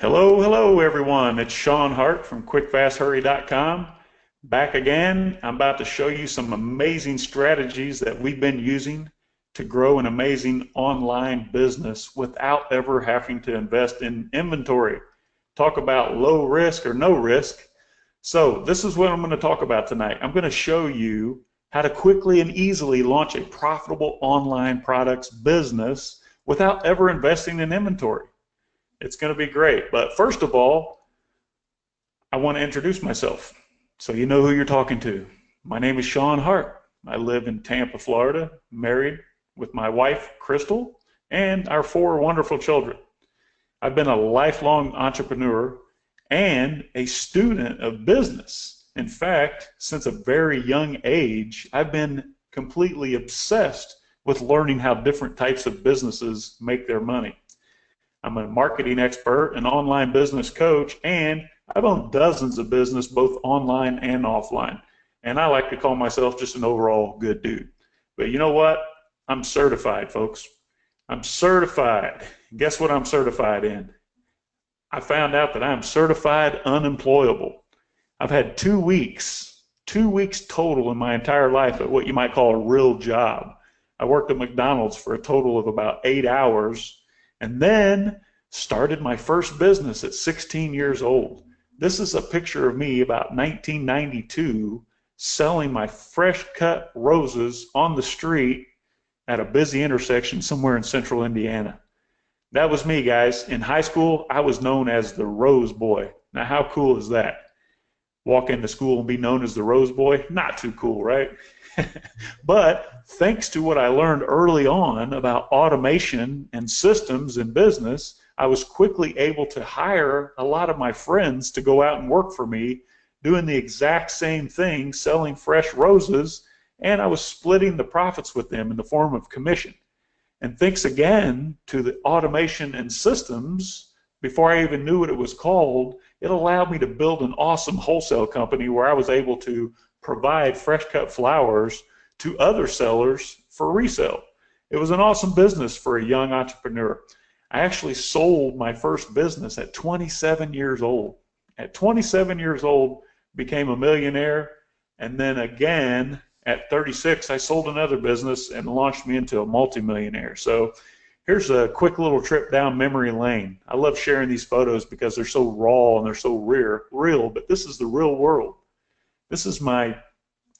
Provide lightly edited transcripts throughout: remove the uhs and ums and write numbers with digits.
Hello everyone. It's Shawn Hart from QuickFastHurry.com. Back again. I'm about to show you some amazing strategies that we've been using to grow an amazing online business without ever having to invest in inventory. Talk about low risk or no risk. So this is what I'm going to talk about tonight. I'm going to show you how to quickly and easily launch a profitable online products business without ever investing in inventory. It's going to be great. But first of all, I want to introduce myself so you know who you're talking to. My name is Shawn Hart. I live in Tampa, Florida, married with my wife, Crystal, and our 4 wonderful children. I've been a lifelong entrepreneur and a student of business. In fact, since a very young age, I've been completely obsessed with learning how different types of businesses make their money. I'm a marketing expert, an online business coach, and I've owned dozens of business, both online and offline. And I like to call myself just an overall good dude. But you know what? I'm certified, folks. I'm certified. Guess what I'm certified in? I found out that I'm certified unemployable. I've had 2 weeks total in my entire life at what you might call a real job. I worked at McDonald's for a total of about 8 hours. And then started my first business at 16 years old. This is a picture of me about 1992 selling my fresh cut roses on the street at a busy intersection somewhere in central Indiana. That was me, guys. In high school, I was known as the Rose Boy. Now, how cool is that? Walk into school and be known as the Rose Boy? Not too cool, right? But thanks to what I learned early on about automation and systems in business, I was quickly able to hire a lot of my friends to go out and work for me, doing the exact same thing, selling fresh roses, and I was splitting the profits with them in the form of commission. And thanks again to the automation and systems, before I even knew what it was called, it allowed me to build an awesome wholesale company where I was able to provide fresh cut flowers to other sellers for resale. It was an awesome business for a young entrepreneur. I actually sold my first business at 27 years old. At 27 years old, became a millionaire, and then again at 36, I sold another business and launched me into a multimillionaire. So here's a quick little trip down memory lane. I love sharing these photos because they're so raw and they're so real, but this is the real world. This is my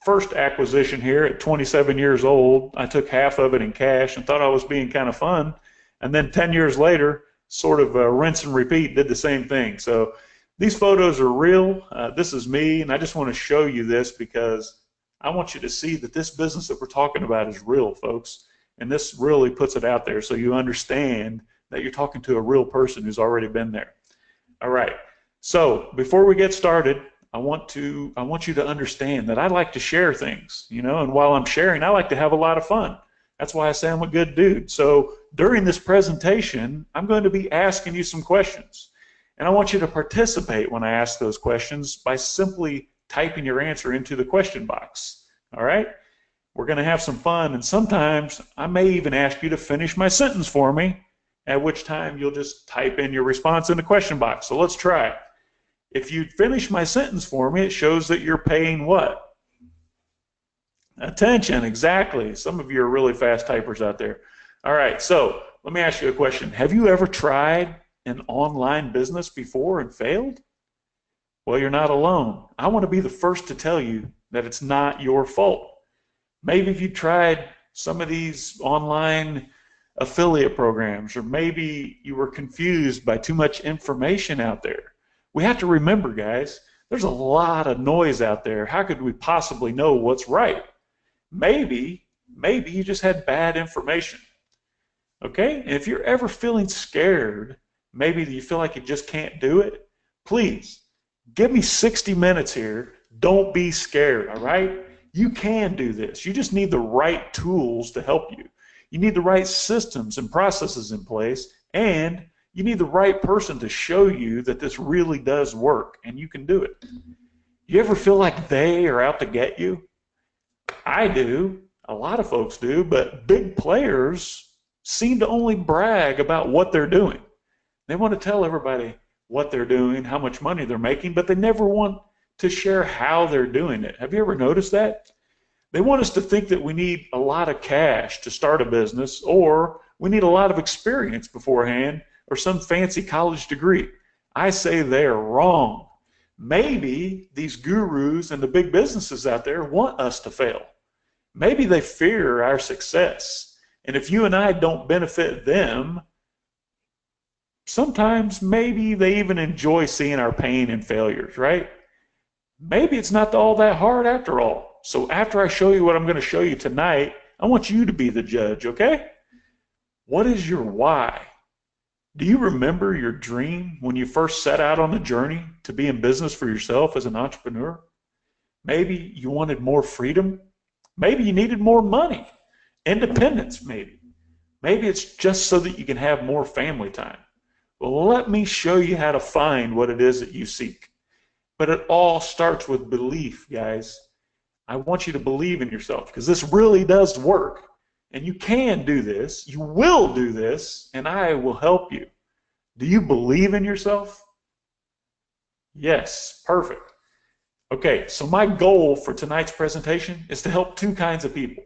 first acquisition here at 27 years old. I took half of it in cash and thought I was being kind of fun. And then 10 years later, sort of rinse and repeat, did the same thing. So these photos are real. This is me, and I just want to show you this because I want you to see that this business that we're talking about is real, folks. And this really puts it out there so you understand that you're talking to a real person who's already been there. All right. So before we get started, I want you to understand that I like to share things, and while I'm sharing, I like to have a lot of fun. That's why I say I'm a good dude. So during this presentation, I'm going to be asking you some questions, and I want you to participate when I ask those questions by simply typing your answer into the question box. All right? We're going to have some fun, and sometimes I may even ask you to finish my sentence for me, at which time you'll just type in your response in the question box. So let's try it. If you finish my sentence for me, it shows that you're paying what? Attention, exactly. Some of you are really fast typers out there. All right, so let me ask you a question. Have you ever tried an online business before and failed? Well, you're not alone. I want to be the first to tell you that it's not your fault. Maybe if you tried some of these online affiliate programs, or maybe you were confused by too much information out there. We have to remember, guys, there's a lot of noise out there. How could we possibly know what's right? Maybe you just had bad information. Okay? And if you're ever feeling scared, maybe you feel like you just can't do it, please, give me 60 minutes here. Don't be scared, all right? You can do this. You just need the right tools to help you. You need the right systems and processes in place, and you need the right person to show you that this really does work, and you can do it. You ever feel like they are out to get you? I do. A lot of folks do, but big players seem to only brag about what they're doing. They want to tell everybody, what they're doing, how much money they're making, but they never want to share how they're doing it. Have you ever noticed that? They want us to think that we need a lot of cash to start a business, or we need a lot of experience beforehand, or some fancy college degree. I say they're wrong. Maybe these gurus and the big businesses out there want us to fail. Maybe they fear our success. And if you and I don't benefit them, sometimes maybe they even enjoy seeing our pain and failures, right? Maybe it's not all that hard after all. So after I show you what I'm going to show you tonight, I want you to be the judge, okay? What is your why? Do you remember your dream when you first set out on the journey to be in business for yourself as an entrepreneur? Maybe you wanted more freedom. Maybe you needed more money, independence maybe. Maybe it's just so that you can have more family time. Well, let me show you how to find what it is that you seek. But it all starts with belief, guys. I want you to believe in yourself, because this really does work. And you can do this. You will do this, and I will help you. Do you believe in yourself? Yes, perfect. Okay, so my goal for tonight's presentation is to help two kinds of people.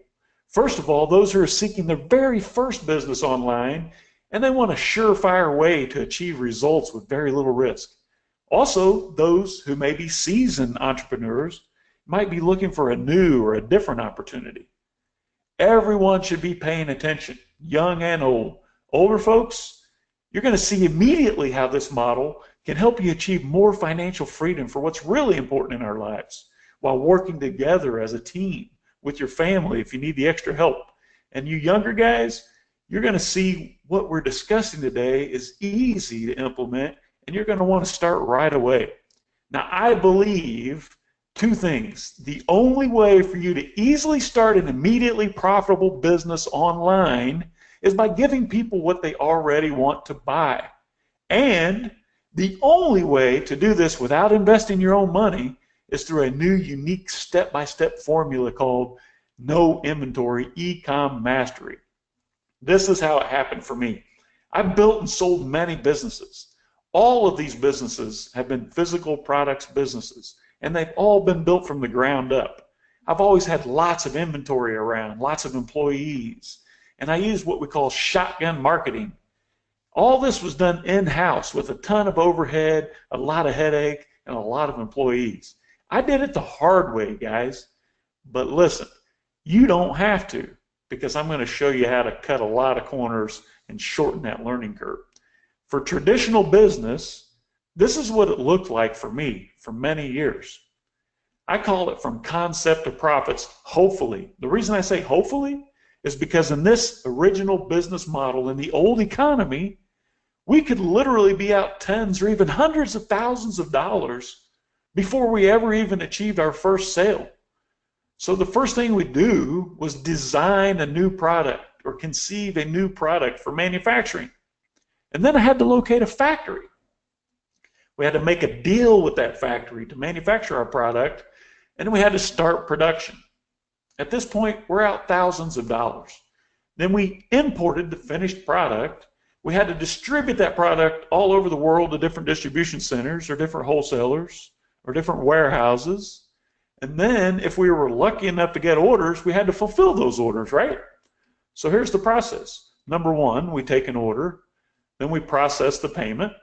First of all, those who are seeking their very first business online, and they want a surefire way to achieve results with very little risk. Also, those who may be seasoned entrepreneurs might be looking for a new or a different opportunity. Everyone should be paying attention, young and old. Older folks, you're going to see immediately how this model can help you achieve more financial freedom for what's really important in our lives, while working together as a team with your family if you need the extra help. And you younger guys, you're going to see what we're discussing today is easy to implement, and you're going to want to start right away. Now, I believe two things. The only way for you to easily start an immediately profitable business online is by giving people what they already want to buy. And the only way to do this without investing your own money is through a new, unique step-by-step formula called No Inventory E-com Mastery. This is how it happened for me. I've built and sold many businesses. All of these businesses have been physical products businesses, and they've all been built from the ground up. I've always had lots of inventory around, lots of employees, and I use what we call shotgun marketing. All this was done in-house with a ton of overhead, a lot of headache, and a lot of employees. I did it the hard way, guys. But listen, you don't have to, because I'm going to show you how to cut a lot of corners and shorten that learning curve. For traditional business, this is what it looked like for me for many years. I call it from concept to profits, hopefully. The reason I say hopefully is because in this original business model, in the old economy, we could literally be out tens or even hundreds of thousands of dollars before we ever even achieved our first sale. So the first thing we do was design a new product or conceive a new product for manufacturing. And then I had to locate a factory. We had to make a deal with that factory to manufacture our product, and then we had to start production. At this point, we're out thousands of dollars. Then we imported the finished product. We had to distribute that product all over the world to different distribution centers or different wholesalers or different warehouses. And then if we were lucky enough to get orders, we had to fulfill those orders, right? So here's the process. Number one, we take an order, then we process the payment,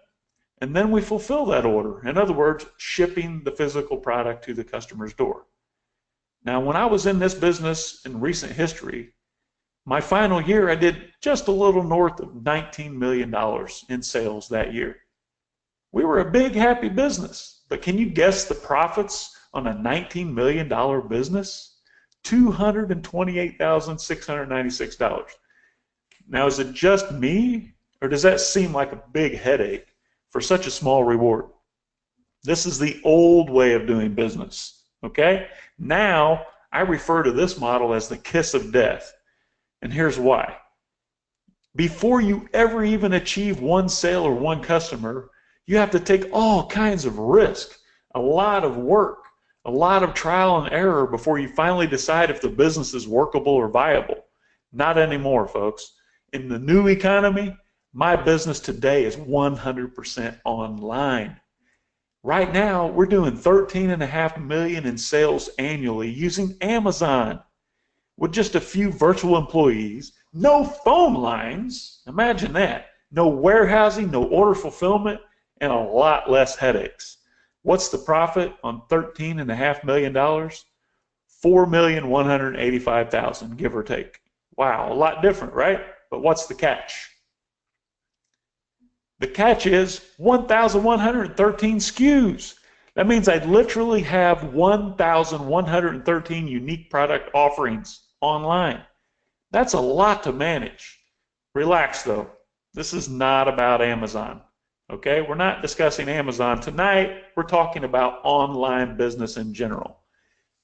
and then we fulfill that order. In other words, shipping the physical product to the customer's door. Now, when I was in this business in recent history, my final year, I did just a little north of $19 million in sales that year. We were a big, happy business, but can you guess the profits on a $19 million business? $228,696. Now, is it just me, or does that seem like a big headache for such a small reward? This is the old way of doing business, okay? Now, I refer to this model as the kiss of death, and here's why. Before you ever even achieve one sale or one customer, you have to take all kinds of risk, a lot of work, a lot of trial and error before you finally decide if the business is workable or viable. Not anymore, folks. In the new economy, My business today is 100% online. Right now, we're doing $13.5 million in sales annually using Amazon with just a few virtual employees, no phone lines, imagine that, no warehousing, no order fulfillment, and a lot less headaches. What's the profit on $13.5 million? $4,185,000, give or take. Wow, a lot different, right? But what's the catch? The catch is 1,113 SKUs. That means I literally have 1,113 unique product offerings online. That's a lot to manage. Relax though. This is not about Amazon. Okay? We're not discussing Amazon tonight. We're talking about online business in general.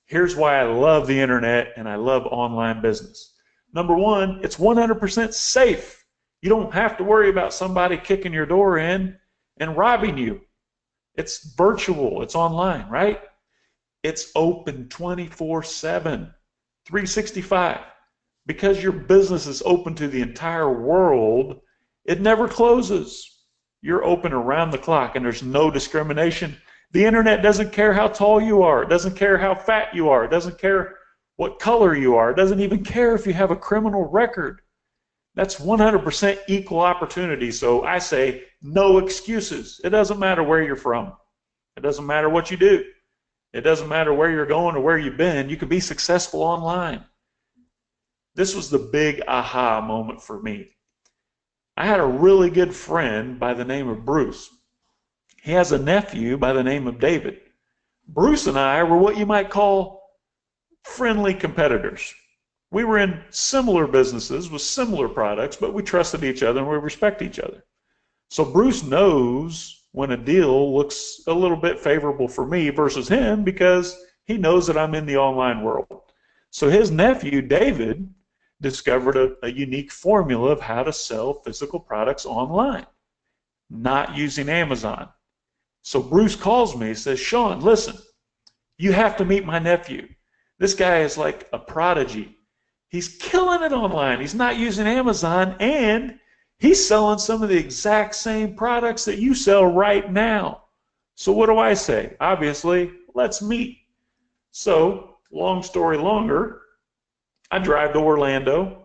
Here's why I love the internet and I love online business. Number one, it's 100% safe. You don't have to worry about somebody kicking your door in and robbing you. It's virtual. It's online, right? It's open 24/7, 365. Because your business is open to the entire world, it never closes. You're open around the clock and there's no discrimination. The internet doesn't care how tall you are. It doesn't care how fat you are. It doesn't care what color you are. It doesn't even care if you have a criminal record. That's 100% equal opportunity. So I say no excuses. It doesn't matter where you're from. It doesn't matter what you do. It doesn't matter where you're going or where you've been. You can be successful online. This was the big aha moment for me. I had a really good friend by the name of Bruce. He has a nephew by the name of David. Bruce and I were what you might call friendly competitors. We were in similar businesses with similar products, but we trusted each other and we respect each other. So Bruce knows when a deal looks a little bit favorable for me versus him because he knows that I'm in the online world. So his nephew, David, discovered a unique formula of how to sell physical products online, not using Amazon. So Bruce calls me and says, Shawn, listen, you have to meet my nephew. This guy is like a prodigy. He's killing it online. He's not using Amazon, and he's selling some of the exact same products that you sell right now. So what do I say? Obviously, let's meet. So, long story longer, I drive to Orlando,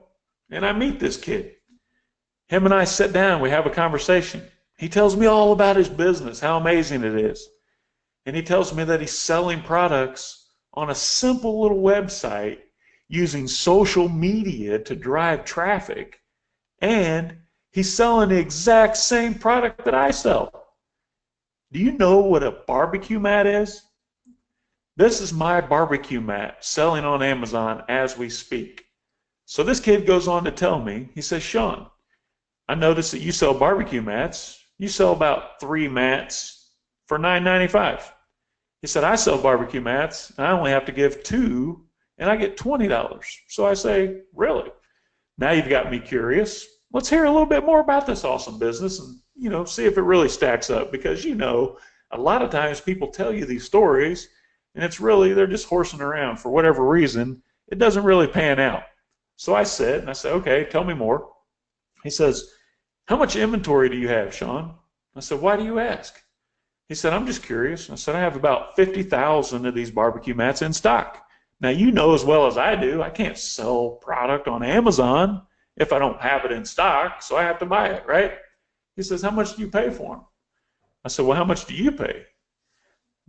and I meet this kid. Him and I sit down. We have a conversation. He tells me all about his business, how amazing it is. And he tells me that he's selling products on a simple little website using social media to drive traffic, and he's selling the exact same product that I sell. Do you know what a barbecue mat is? This is my barbecue mat selling on Amazon as we speak. So this kid goes on to tell me, he says, Shawn, I noticed that you sell barbecue mats. You sell about 3 mats for $9.95. He said, I sell barbecue mats, and I only have to give 2, and I get $20. So I say, really? Now you've got me curious. Let's hear a little bit more about this awesome business and, see if it really stacks up. Because, a lot of times people tell you these stories, and it's really, they're just horsing around for whatever reason. It doesn't really pan out. So I said, okay, tell me more. He says, how much inventory do you have, Shawn? I said, why do you ask? He said, I'm just curious. I said, I have about 50,000 of these barbecue mats in stock. Now, you know as well as I do, I can't sell product on Amazon if I don't have it in stock, so I have to buy it, right? He says, how much do you pay for them? I said, well, how much do you pay?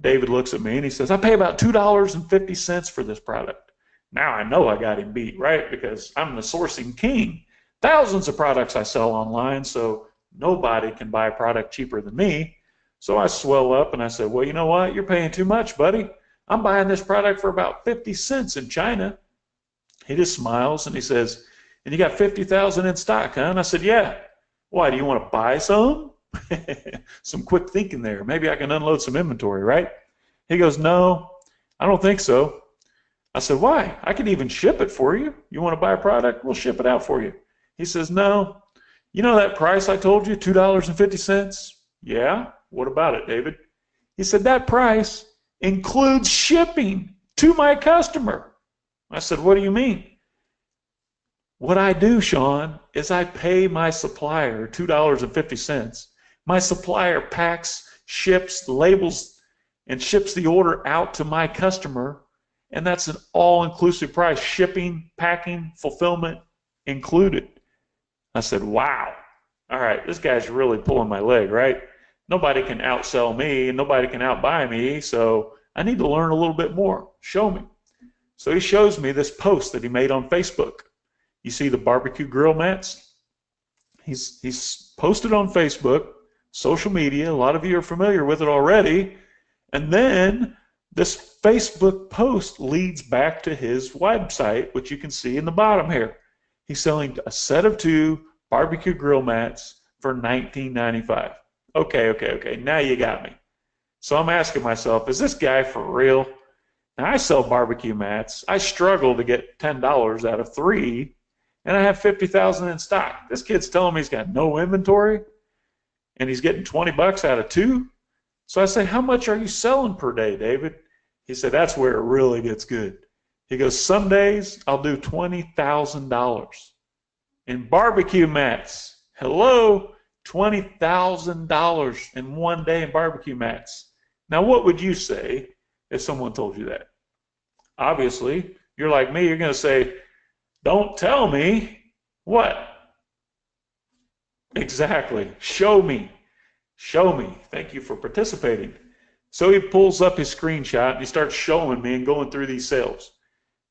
David looks at me and he says, I pay about $2.50 for this product. Now I know I got him beat, right? Because I'm the sourcing king. Thousands of products I sell online, so nobody can buy a product cheaper than me. So I swell up and I said, well, you know what? You're paying too much, buddy. I'm buying this product for about 50 cents in China. He just smiles and he says, and you got 50,000 in stock, huh? And I said, yeah. Why, do you want to buy some? Some quick thinking there. Maybe I can unload some inventory, right? He goes, no, I don't think so. I said, why? I can even ship it for you. You want to buy a product? We'll ship it out for you. He says, no. You know that price I told you, $2.50? Yeah. What about it, David? He said, that price includes shipping to my customer. I said, what do you mean? What I do, Shawn, is I pay my supplier $2.50. My supplier packs, ships, labels, and ships the order out to my customer, and that's an all-inclusive price, shipping, packing, fulfillment included. I said, wow, all right, this guy's really pulling my leg, right? Nobody can outsell me, and nobody can outbuy me, so I need to learn a little bit more. Show me. So he shows me this post that he made on Facebook. You see the barbecue grill mats? He's posted on Facebook, social media. A lot of you are familiar with it already. And then this Facebook post leads back to his website, which you can see in the bottom here. He's selling a set of 2 barbecue grill mats for $19.95. Okay. Now you got me. So I'm asking myself, is this guy for real? Now I sell barbecue mats. I struggle to get $10 out of 3, and I have 50,000 in stock. This kid's telling me he's got no inventory, and he's getting 20 bucks out of 2. So I say, how much are you selling per day, David? He said, that's where it really gets good. He goes, some days I'll do $20,000 in barbecue mats. Hello, $20,000 in one day in barbecue mats. Now, what would you say if someone told you that? Obviously, you're like me. You're going to say, don't tell me. What? Exactly. Show me. Show me. Thank you for participating. So he pulls up his screenshot and he starts showing me and going through these sales.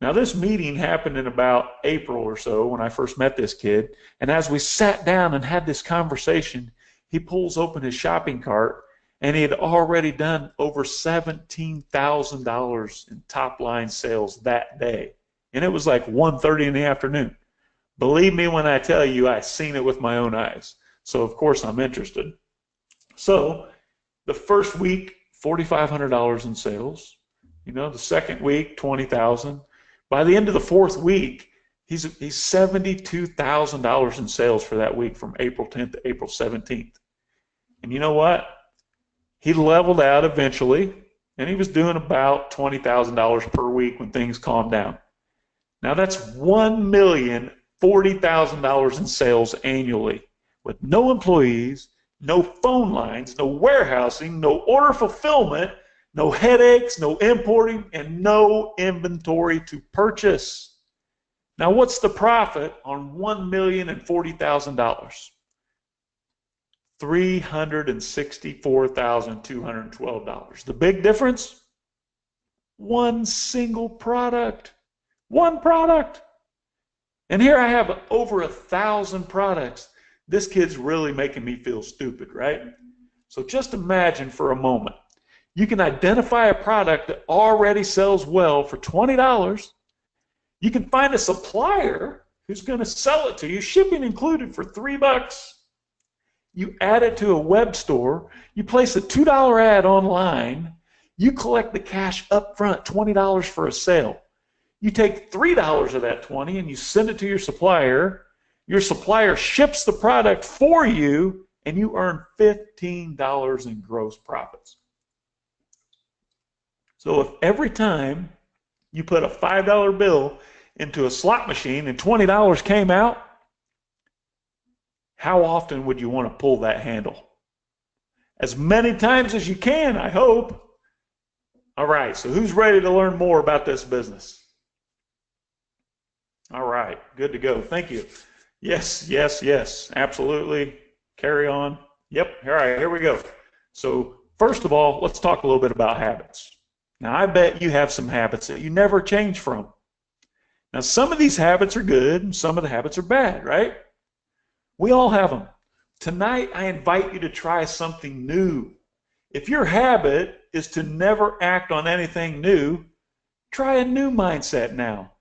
Now, this meeting happened in about April or so when I first met this kid. And as we sat down and had this conversation, he pulls open his shopping cart, and he had already done over $17,000 in top-line sales that day. And it was like 1:30 in the afternoon. Believe me when I tell you, I've seen it with my own eyes. So, of course, I'm interested. So, the first week, $4,500 in sales. You know, the second week, $20,000. By the end of the fourth week, he's $72,000 in sales for that week from April 10th to April 17th. And you know what? He leveled out eventually, and he was doing about $20,000 per week when things calmed down. Now that's $1,040,000 in sales annually with no employees, no phone lines, no warehousing, no order fulfillment, no headaches, no importing, and no inventory to purchase. Now what's the profit on $1,040,000? $364,212. The big difference? One single product. One product. And here I have over 1,000 products. This kid's really making me feel stupid, right? So just imagine for a moment. You can identify a product that already sells well for $20. You can find a supplier who's going to sell it to you, shipping included, for $3. You add it to a web store, you place a $2 ad online, you collect the cash up front, $20 for a sale. You take $3 of that 20 and you send it to your supplier. Your supplier ships the product for you, and you earn $15 in gross profits. So if every time you put a $5 bill into a slot machine and $20 came out, how often would you want to pull that handle? As many times as you can, I hope. All right, so who's ready to learn more about this business? All right, good to go. Thank you. Yes, absolutely. Carry on. Yep, all right, here we go. So first of all, let's talk a little bit about habits. Now, I bet you have some habits that you never change from. Now, some of these habits are good and some of the habits are bad, right? We all have them. Tonight, I invite you to try something new. If your habit is to never act on anything new, try a new mindset now.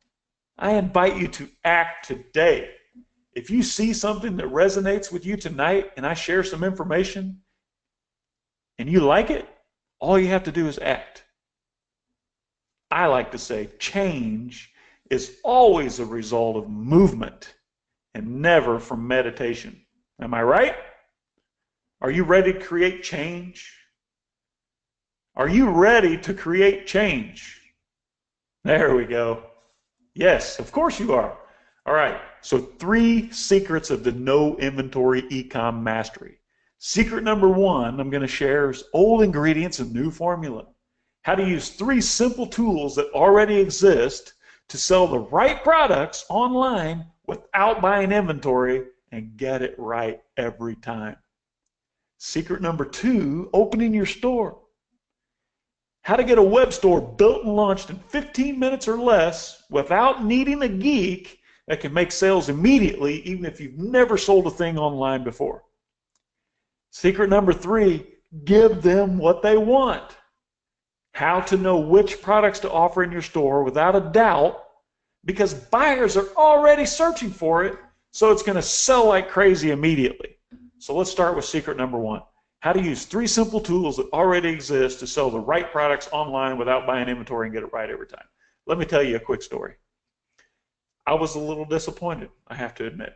I invite you to act today. If you see something that resonates with you tonight and I share some information and you like it, all you have to do is act. I like to say change is always a result of movement and never from meditation. Am I right? Are you ready to create change? Are you ready to create change? There we go. Yes, of course you are. All right. so 3 secrets of the no inventory e-com mastery. Secret number 1 I'm going to share is old ingredients and new formula. How to use 3 simple tools that already exist to sell the right products online without buying inventory and get it right every time. Secret number 2, opening your store. How to get a web store built and launched in 15 minutes or less without needing a geek that can make sales immediately, even if you've never sold a thing online before. Secret number 3, give them what they want. How to know which products to offer in your store without a doubt, because buyers are already searching for it, so it's going to sell like crazy immediately. So let's start with secret number 1. How to use 3 simple tools that already exist to sell the right products online without buying inventory and get it right every time. Let me tell you a quick story. I was a little disappointed, I have to admit.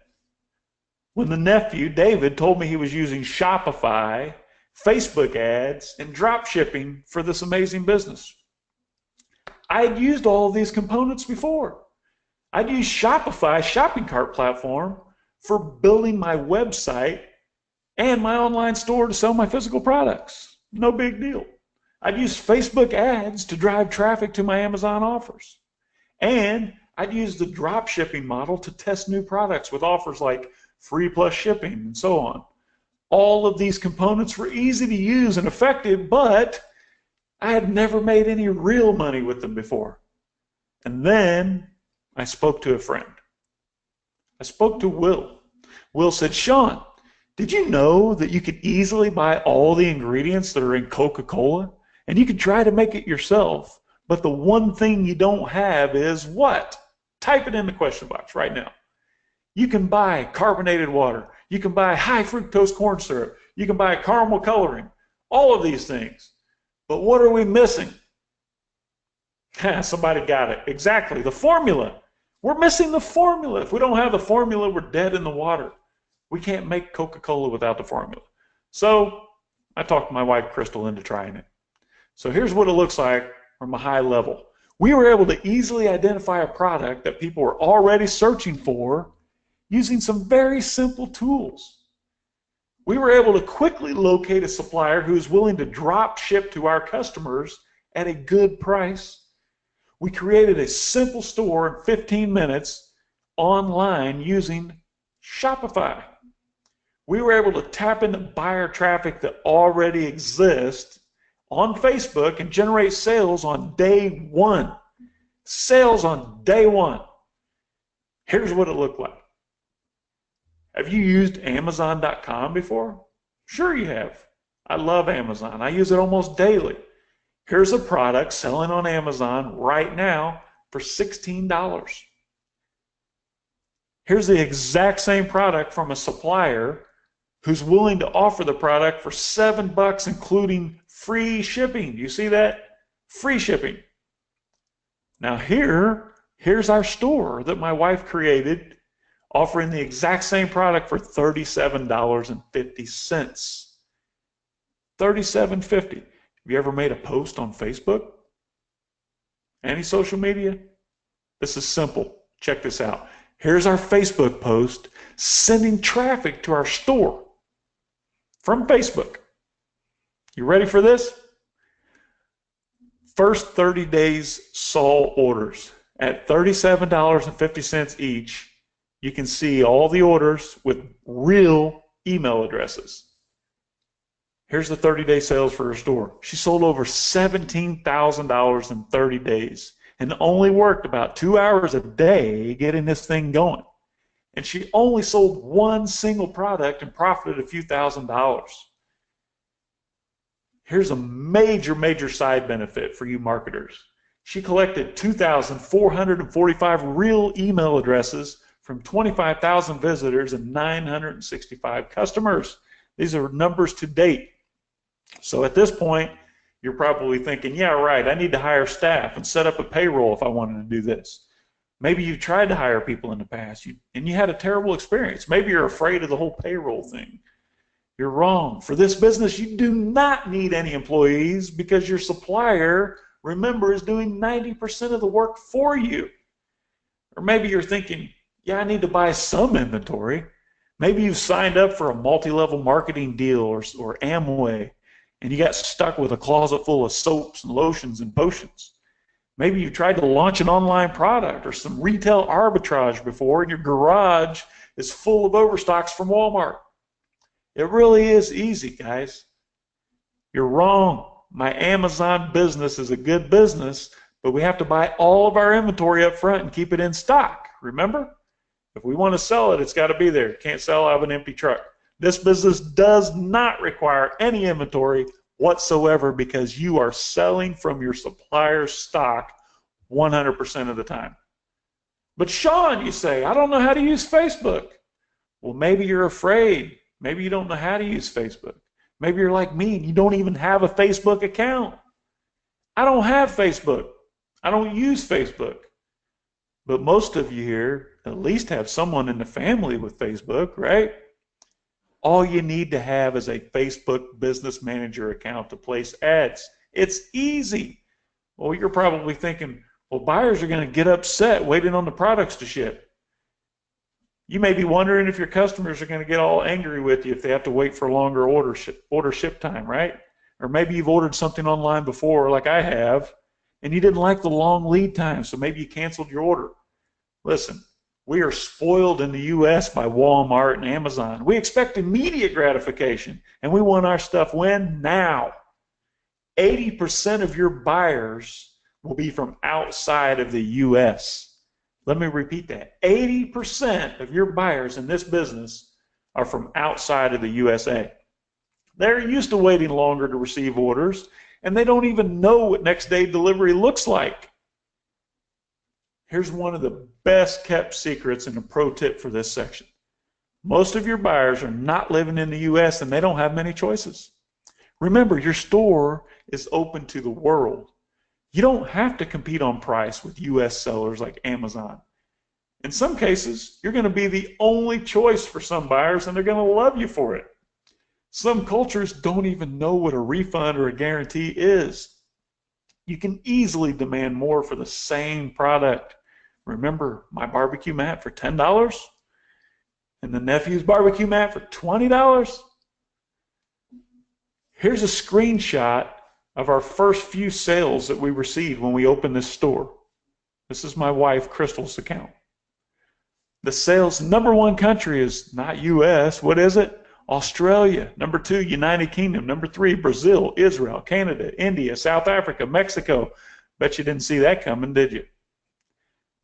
When the nephew, David, told me he was using Shopify, Facebook ads, and drop shipping for this amazing business. I had used all of these components before. I'd used Shopify shopping cart platform for building my website and my online store to sell my physical products. No big deal. I'd used Facebook ads to drive traffic to my Amazon offers. And I'd used the drop shipping model to test new products with offers like free plus shipping and so on. All of these components were easy to use and effective, but I had never made any real money with them before. And then I spoke to a friend. I spoke to Will. Will said, Shawn, did you know that you could easily buy all the ingredients that are in Coca-Cola? And you could try to make it yourself, but the one thing you don't have is what? Type it in the question box right now. You can buy carbonated water. You can buy high fructose corn syrup. You can buy caramel coloring. All of these things. But what are we missing? Somebody got it. Exactly, the formula. We're missing the formula. If we don't have the formula, we're dead in the water. We can't make Coca-Cola without the formula. So I talked my wife, Crystal, into trying it. So here's what it looks like from a high level. We were able to easily identify a product that people were already searching for using some very simple tools. We were able to quickly locate a supplier who's willing to drop ship to our customers at a good price. We created a simple store in 15 minutes online using Shopify. We were able to tap into buyer traffic that already exists on Facebook and generate sales on day 1. Sales on day 1. Here's what it looked like. Have you used Amazon.com before? Sure you have. I love Amazon. I use it almost daily. Here's a product selling on Amazon right now for $16. Here's the exact same product from a supplier who's willing to offer the product for $7 including free shipping. You see that? Free shipping. Now here's our store that my wife created, offering the exact same product for $37.50. $37.50. Have you ever made a post on Facebook? Any social media? This is simple. Check this out. Here's our Facebook post sending traffic to our store from Facebook. You ready for this? First 30 days saw orders at $37.50 each. You can see all the orders with real email addresses. Here's the 30-day sales for her store. She sold over $17,000 in 30 days and only worked about 2 hours a day getting this thing going. And she only sold one single product and profited a few $1,000s. Here's a major side benefit for you marketers. She collected 2,445 real email addresses from 25,000 visitors and 965 customers. These are numbers to date. So at this point, you're probably thinking, yeah, right, I need to hire staff and set up a payroll if I wanted to do this. Maybe you've tried to hire people in the past and you had a terrible experience. Maybe you're afraid of the whole payroll thing. You're wrong. For this business, you do not need any employees because your supplier, remember, is doing 90% of the work for you. Or maybe you're thinking, Yeah, I need to buy some inventory. Maybe you've signed up for a multi-level marketing deal or Amway, and you got stuck with a closet full of soaps and lotions and potions. Maybe you tried to launch an online product or some retail arbitrage before, and your garage is full of overstocks from Walmart. It really is easy, guys. You're wrong. My Amazon business is a good business, but we have to buy all of our inventory up front and keep it in stock. Remember? If we want to sell it, it's got to be there. Can't sell out of an empty truck. This business does not require any inventory whatsoever because you are selling from your supplier's stock 100% of the time. But Shawn, you say, I don't know how to use Facebook. Well, maybe you're afraid. Maybe you don't know how to use Facebook. Maybe you're like me and you don't even have a Facebook account. I don't have Facebook. I don't use Facebook. But most of you here at least have someone in the family with Facebook, right? All you need to have is a Facebook Business Manager account to place ads. It's easy. Well, you're probably thinking, well, buyers are going to get upset waiting on the products to ship. You may be wondering if your customers are going to get all angry with you if they have to wait for longer order ship time, right? Or maybe you've ordered something online before, like I have, and you didn't like the long lead time, so maybe you canceled your order. Listen, we are spoiled in the U.S. by Walmart and Amazon. We expect immediate gratification, and we want our stuff when? Now. 80% of your buyers will be from outside of the U.S. Let me repeat that. 80% of your buyers in this business are from outside of the USA. They're used to waiting longer to receive orders, and they don't even know what next day delivery looks like. Here's one of the best kept secrets and a pro tip for this section. Most of your buyers are not living in the U.S. and they don't have many choices. Remember, your store is open to the world. You don't have to compete on price with U.S. sellers like Amazon. In some cases, you're going to be the only choice for some buyers and they're going to love you for it. Some cultures don't even know what a refund or a guarantee is. You can easily demand more for the same product. Remember my barbecue mat for $10 and the nephew's barbecue mat for $20? Here's a screenshot of our first few sales that we received when we opened this store. This is my wife, Crystal's account. The sales #1 country is not US. What is it? Australia. #2, United Kingdom. #3, Brazil, Israel, Canada, India, South Africa, Mexico. Bet you didn't see that coming, did you?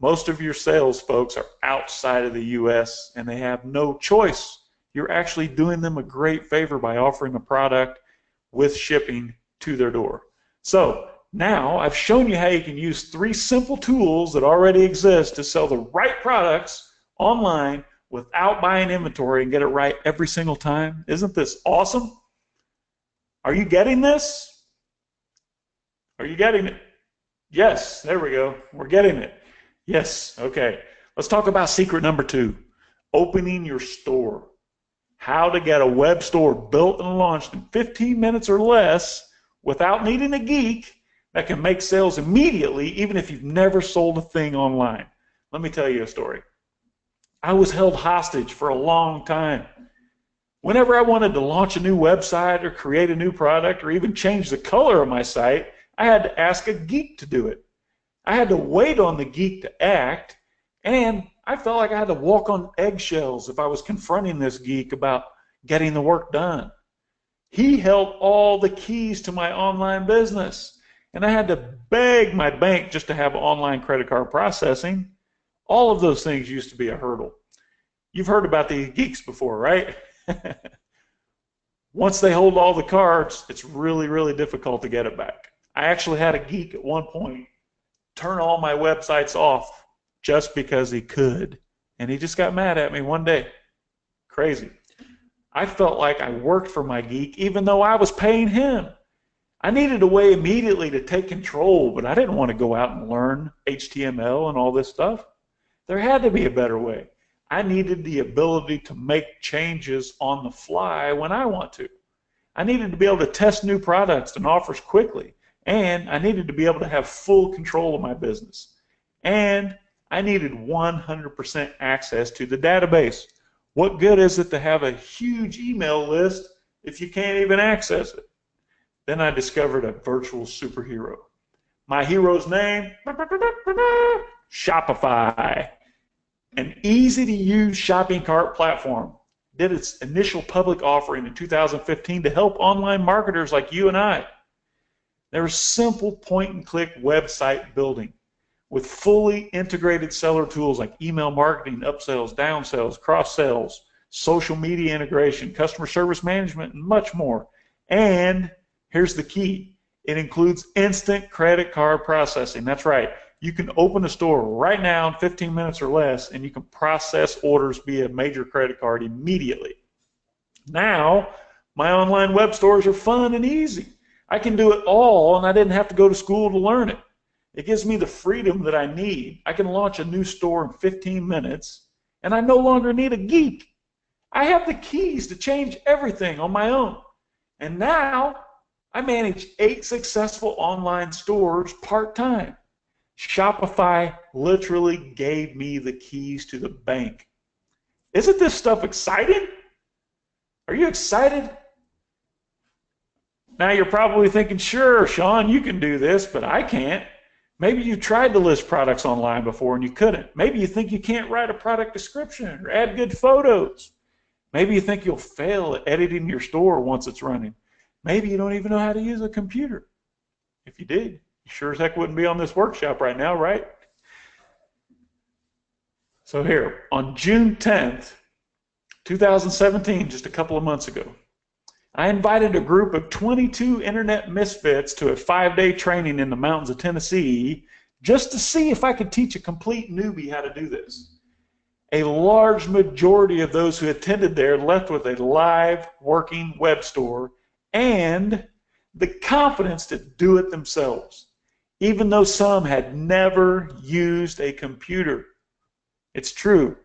Most of your sales folks are outside of the US and they have no choice. You're actually doing them a great favor by offering a product with shipping to their door. So now I've shown you how you can use 3 simple tools that already exist to sell the right products online without buying inventory and get it right every single time. Isn't this awesome? Are you getting this? Are you getting it? Yes, there we go. We're getting it. Yes, okay. Let's talk about secret #2, opening your store. How to get a web store built and launched in 15 minutes or less without needing a geek that can make sales immediately even if you've never sold a thing online. Let me tell you a story. I was held hostage for a long time. Whenever I wanted to launch a new website or create a new product or even change the color of my site, I had to ask a geek to do it. I had to wait on the geek to act, and I felt like I had to walk on eggshells if I was confronting this geek about getting the work done. He held all the keys to my online business, and I had to beg my bank just to have online credit card processing. All of those things used to be a hurdle. You've heard about these geeks before, right? Once they hold all the cards, it's really, really difficult to get it back. I actually had a geek at one point turn all my websites off just because he could. And he just got mad at me one day. Crazy. I felt like I worked for my geek even though I was paying him. I needed a way immediately to take control, but I didn't want to go out and learn HTML and all this stuff. There had to be a better way. I needed the ability to make changes on the fly when I want to. I needed to be able to test new products and offers quickly. And I needed to be able to have full control of my business. And I needed 100% access to the database. What good is it to have a huge email list if you can't even access it? Then I discovered a virtual superhero. My hero's name? Shopify. An easy-to-use shopping cart platform. Did its initial public offering in 2015 to help online marketers like you and I. There was simple point-and-click website building with fully integrated seller tools like email marketing, upsells, downsells, cross-sells, social media integration, customer service management, and much more. And here's the key. It includes instant credit card processing. That's right. You can open a store right now in 15 minutes or less, and you can process orders via major credit card immediately. Now, my online web stores are fun and easy. I can do it all, and I didn't have to go to school to learn it. It gives me the freedom that I need. I can launch a new store in 15 minutes, and I no longer need a geek. I have the keys to change everything on my own. And now, I manage 8 successful online stores part-time. Shopify literally gave me the keys to the bank. Isn't this stuff exciting? Are you excited? Now you're probably thinking, sure, Shawn, you can do this, but I can't. Maybe you tried to list products online before and you couldn't. Maybe you think you can't write a product description or add good photos. Maybe you think you'll fail at editing your store once it's running. Maybe you don't even know how to use a computer. If you did, you sure as heck wouldn't be on this workshop right now, right? So here, on June 10th, 2017, just a couple of months ago, I invited a group of 22 internet misfits to a 5-day training in the mountains of Tennessee just to see if I could teach a complete newbie how to do this. A large majority of those who attended there left with a live working web store and the confidence to do it themselves, even though some had never used a computer. It's true.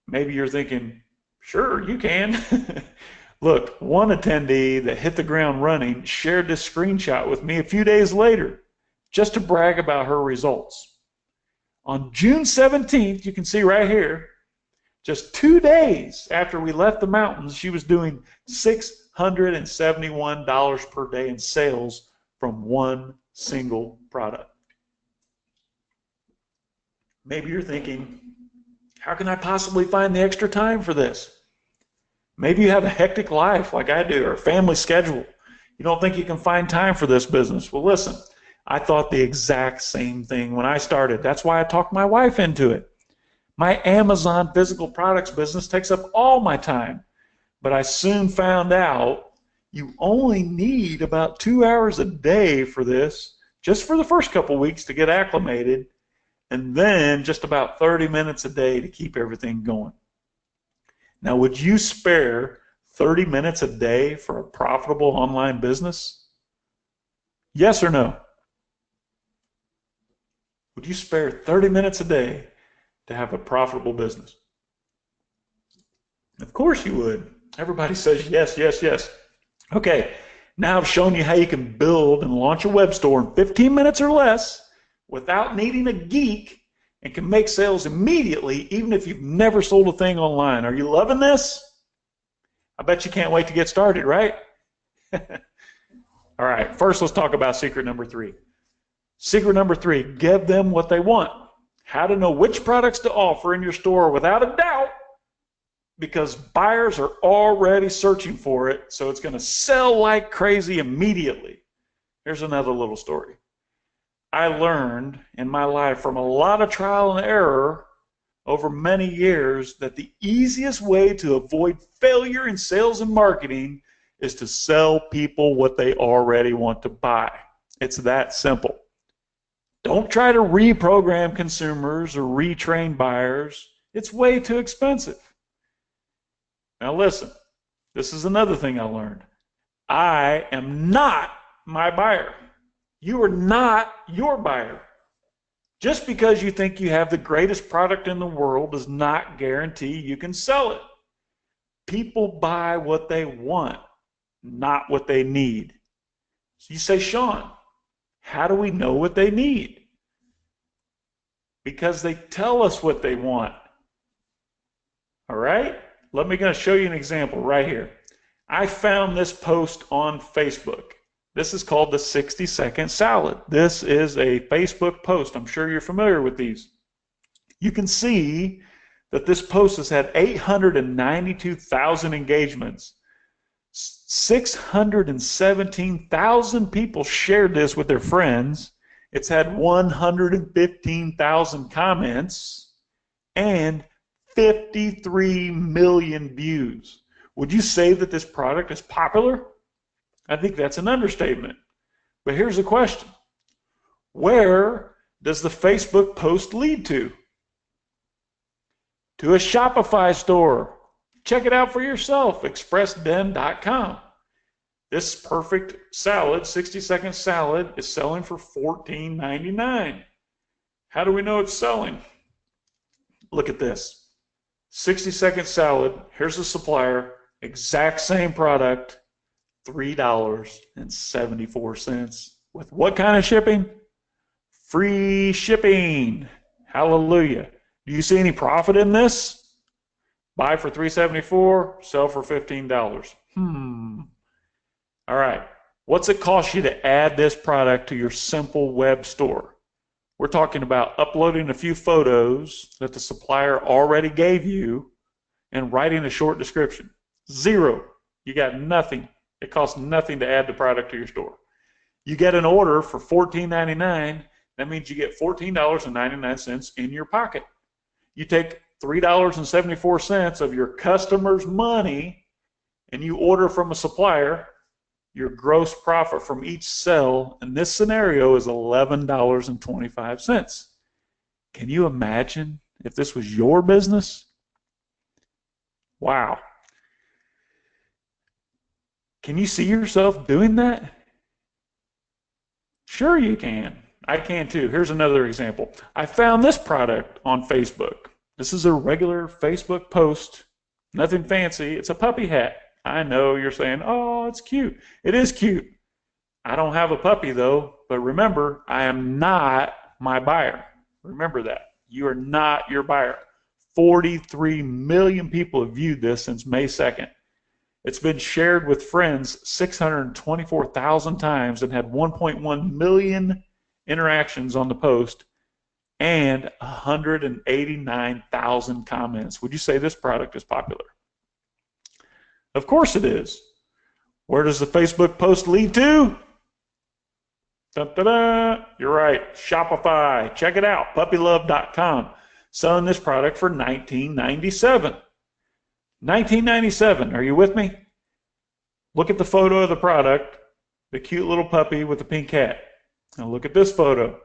Maybe you're thinking, sure, you can. Look, one attendee that hit the ground running shared this screenshot with me a few days later just to brag about her results. On June 17th, you can see right here, just 2 days after we left the mountains, she was doing $671 per day in sales from one single product. Maybe you're thinking, how can I possibly find the extra time for this? Maybe you have a hectic life like I do, or a family schedule. You don't think you can find time for this business. Well, listen, I thought the exact same thing when I started. That's why I talked my wife into it. My Amazon physical products business takes up all my time. But I soon found out you only need about 2 hours a day for this, just for the first couple weeks to get acclimated, and then just about 30 minutes a day to keep everything going. Now, would you spare 30 minutes a day for a profitable online business? Yes or no? Would you spare 30 minutes a day to have a profitable business? Of course you would. Everybody says yes, yes, yes. Okay, now I've shown you how you can build and launch a web store in 15 minutes or less without needing a geek, and can make sales immediately even if you've never sold a thing online. Are you loving this? I bet you can't wait to get started, right? All right, first let's talk about secret number 3. Secret number 3, give them what they want. How to know which products to offer in your store without a doubt, because buyers are already searching for it, so it's going to sell like crazy immediately. Here's another little story. I learned in my life from a lot of trial and error over many years that the easiest way to avoid failure in sales and marketing is to sell people what they already want to buy. It's that simple. Don't try to reprogram consumers or retrain buyers. It's way too expensive. Now listen, this is another thing I learned. I am not my buyer. You are not your buyer. Just because you think you have the greatest product in the world does not guarantee you can sell it. People buy what they want, not what they need. So you say, Shawn, how do we know what they need? Because they tell us what they want. All right? Let me gonna show you an example right here. I found this post on Facebook. This is called the 60-second salad. This is a Facebook post. I'm sure you're familiar with these. You can see that this post has had 892,000 engagements. 617,000 people shared this with their friends. It's had 115,000 comments and 53 million views. Would you say that this product is popular? I think that's an understatement. But here's the question. Where does the Facebook post lead to? To a Shopify store. Check it out for yourself, expressden.com. This perfect salad, 60-second salad, is selling for $14.99. How do we know it's selling? Look at this. 60-second salad, here's the supplier, exact same product, $3.74. With what kind of shipping? Free shipping. Hallelujah. Do you see any profit in this? Buy for $3.74, sell for $15. All right. What's it cost you to add this product to your simple web store? We're talking about uploading a few photos that the supplier already gave you and writing a short description. Zero. You got nothing. It costs nothing to add the product to your store. You get an order for $14.99. That means you get $14.99 in your pocket. You take $3.74 of your customer's money and you order from a supplier. Your gross profit from each sale in this scenario is $11.25. Can you imagine if this was your business? Wow. Can you see yourself doing that? Sure you can. I can too. Here's another example. I found this product on Facebook. This is a regular Facebook post. Nothing fancy. It's a puppy hat. I know you're saying, oh, it's cute. It is cute. I don't have a puppy though, but remember, I am not my buyer. Remember that. You are not your buyer. 43 million people have viewed this since May 2nd. It's been shared with friends 624,000 times and had 1.1 million interactions on the post and 189,000 comments. Would you say this product is popular? Of course it is. Where does the Facebook post lead to? Da-da-da. You're right. Shopify. Check it out. Puppylove.com. Selling this product for $19.97. $19.97. Are you with me? Look at the photo of the product, the cute little puppy with the pink hat. Now look at this photo.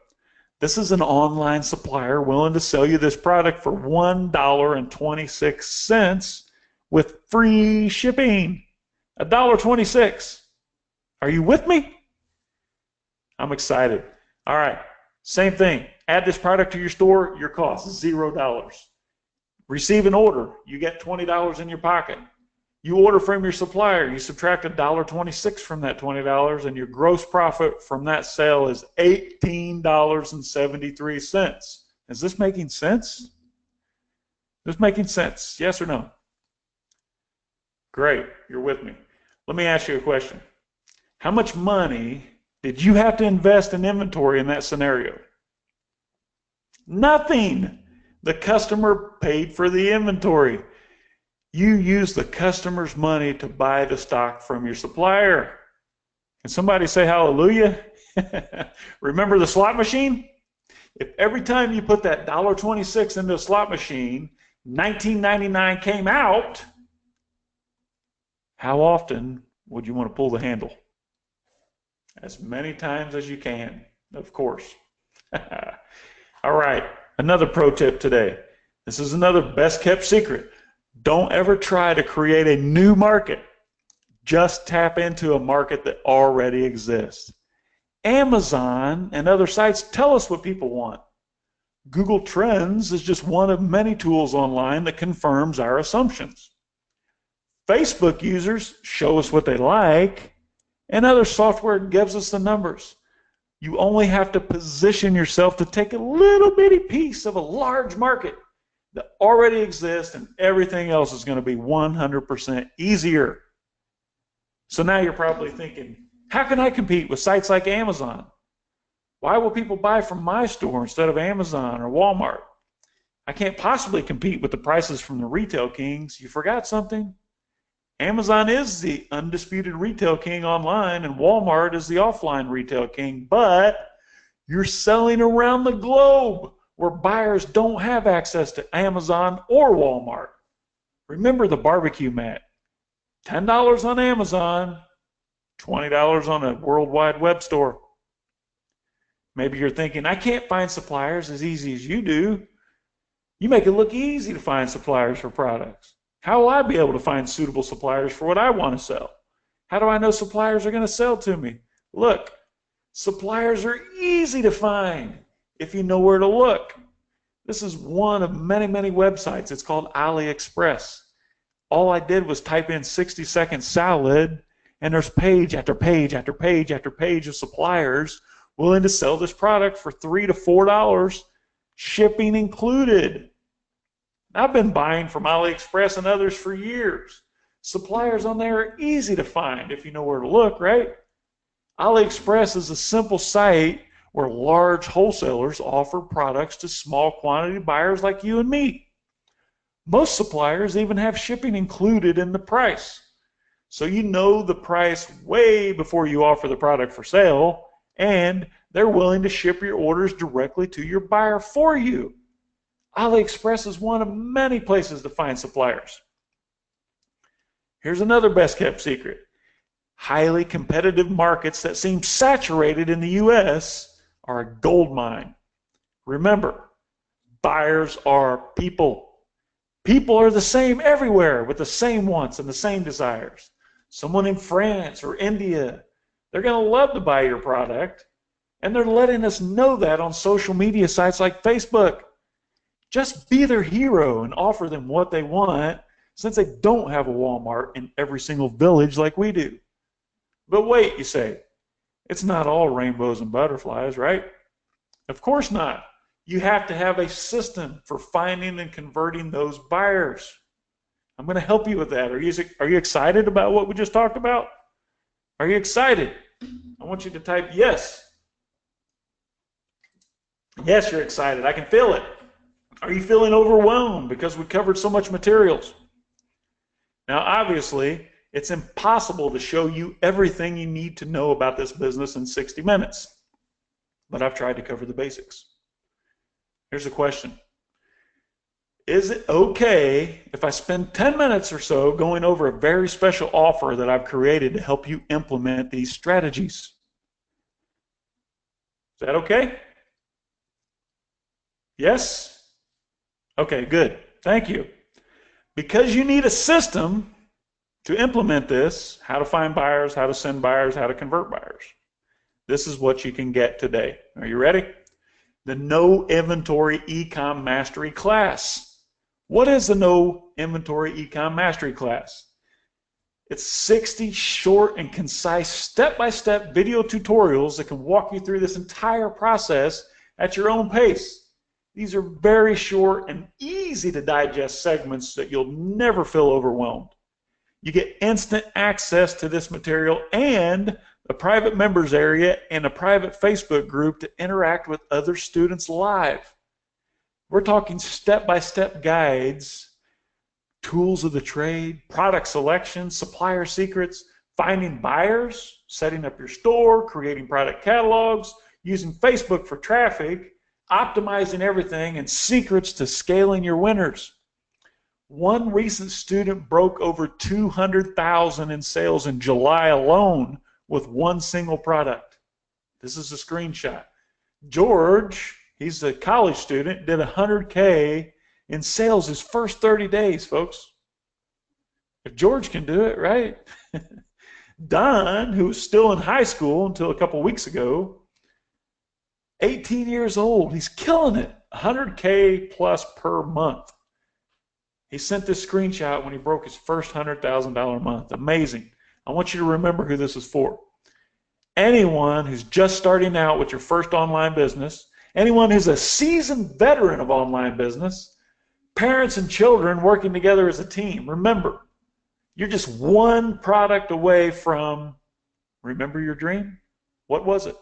This is an online supplier willing to sell you this product for $1.26 with free shipping. $1.26. Are you with me? I'm excited. All right. Same thing. Add this product to your store. Your cost is $0. Receive an order. You get $20 in your pocket. You order from your supplier. You subtract $1.26 from that $20, and your gross profit from that sale is $18.73. Is this making sense? Is this making sense? Yes or no? Great. You're with me. Let me ask you a question. How much money did you have to invest in inventory in that scenario? Nothing. The customer paid for the inventory. You use the customer's money to buy the stock from your supplier. Can somebody say hallelujah? Remember the slot machine? If every time you put that $1.26 into a slot machine, $19.99 came out, how often would you want to pull the handle? As many times as you can, of course. All right, another pro tip today. This is another best kept secret. Don't ever try to create a new market. Just tap into a market that already exists. Amazon and other sites tell us what people want. Google Trends is just one of many tools online that confirms our assumptions. Facebook users show us what they like, and other software gives us the numbers. You only have to position yourself to take a little bitty piece of a large market that already exists, and everything else is going to be 100% easier. So now you're probably thinking, how can I compete with sites like Amazon? Why will people buy from my store instead of Amazon or Walmart? I can't possibly compete with the prices from the retail kings. You forgot something? Amazon is the undisputed retail king online, and Walmart is the offline retail king, but you're selling around the globe where buyers don't have access to Amazon or Walmart. Remember the barbecue mat. $10 on Amazon, $20 on a World Wide Web store. Maybe you're thinking, I can't find suppliers as easy as you do. You make it look easy to find suppliers for products. How will I be able to find suitable suppliers for what I want to sell? How do I know suppliers are going to sell to me? Look, suppliers are easy to find if you know where to look. This is one of many, many websites. It's called AliExpress. All I did was type in 60-second salad, and there's page after page after page after page of suppliers willing to sell this product for $3 to $4, shipping included. I've been buying from AliExpress and others for years. Suppliers on there are easy to find if you know where to look, right? AliExpress is a simple site where large wholesalers offer products to small quantity buyers like you and me. Most suppliers even have shipping included in the price. So you know the price way before you offer the product for sale, and they're willing to ship your orders directly to your buyer for you. AliExpress is one of many places to find suppliers. Here's another best kept secret. Highly competitive markets that seem saturated in the U.S. are a gold mine. Remember, buyers are people. People are the same everywhere with the same wants and the same desires. Someone in France or India, they're going to love to buy your product, and they're letting us know that on social media sites like Facebook. Just be their hero and offer them what they want, since they don't have a Walmart in every single village like we do. But wait, you say, it's not all rainbows and butterflies, right? Of course not. You have to have a system for finding and converting those buyers. I'm going to help you with that. Are you excited about what we just talked about? Are you excited? I want you to type yes. Yes, you're excited. I can feel it. Are you feeling overwhelmed because we covered so much materials? Now, obviously, it's impossible to show you everything you need to know about this business in 60 minutes, but I've tried to cover the basics. Here's a question. Is it okay if I spend 10 minutes or so going over a very special offer that I've created to help you implement these strategies? Is that okay? Yes? Okay, good. Thank you. Because you need a system to implement this, how to find buyers, how to send buyers, how to convert buyers. This is what you can get today. Are you ready? The No Inventory Ecom Mastery class. What is the No Inventory Ecom Mastery class? It's 60 short and concise step-by-step video tutorials that can walk you through this entire process at your own pace. These are very short and easy to digest segments that you'll never feel overwhelmed. You get instant access to this material and a private members area and a private Facebook group to interact with other students live. We're talking step-by-step guides, tools of the trade, product selection, supplier secrets, finding buyers, setting up your store, creating product catalogs, using Facebook for traffic, optimizing everything, and secrets to scaling your winners. One recent student broke over $200,000 in sales in July alone with one single product. This is a screenshot. George, he's a college student, did $100K in sales his first 30 days, folks. If George can do it, right? Don, who was still in high school until a couple weeks ago, 18 years old, he's killing it, 100K plus per month. He sent this screenshot when he broke his first $100,000 month. Amazing. I want you to remember who this is for. anyone who's just starting out with your first online business, anyone who's a seasoned veteran of online business, parents and children working together as a team. Remember, you're just one product away from, remember your dream? What was it?